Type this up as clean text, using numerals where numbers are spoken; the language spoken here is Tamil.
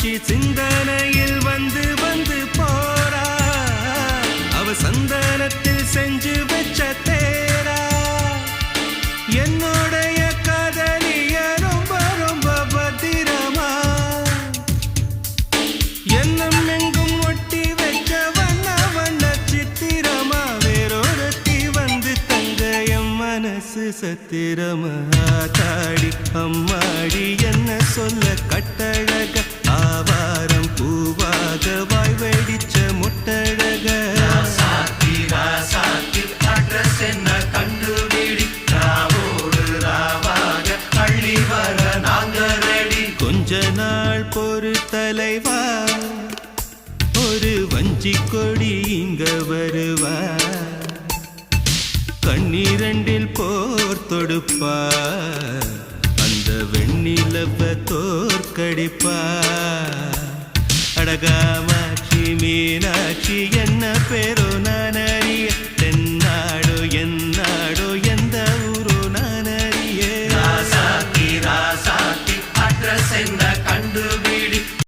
மீனாட்சி சிந்தனையில் வந்து வந்து போறா அவ சந்தனத்தில் செஞ்சு வச்ச தேரா என்னுடைய காதலிய ரொம்ப ரொம்ப பத்திரமா எண்ணம் எங்கும் ஒட்டி வச்ச வண்ண வண்ண சித்திரமா வேறொருத்தி வந்து தங்க என் மனசு சத்திரமா தாடி அம்மாடி என்ன சொல்ல கட்டழக ஆவாரம் பூவாக வாய் வெடிச்ச முட்டழக அட்ரஸ் என்ன கண்டுபிடி ராவோடு ராவாக அள்ளி வர நாங்க ரெடி கொஞ்ச நாள் பொறு தலைவா ஒரு வஞ்சி கொடி இங்க வருவா கண்ணீரண்டில் போர் தொடுப்பா அந்த வெண்ணிலவ தோற்கடிப்பா அடகாமாட்சி மீனாட்சி என்ன பேரோ நான் அறிய தென்னாடோ என்னாடோ எந்த ஊரோ நான் அறிய ராசாத்தி அட்ரஸ் என்ன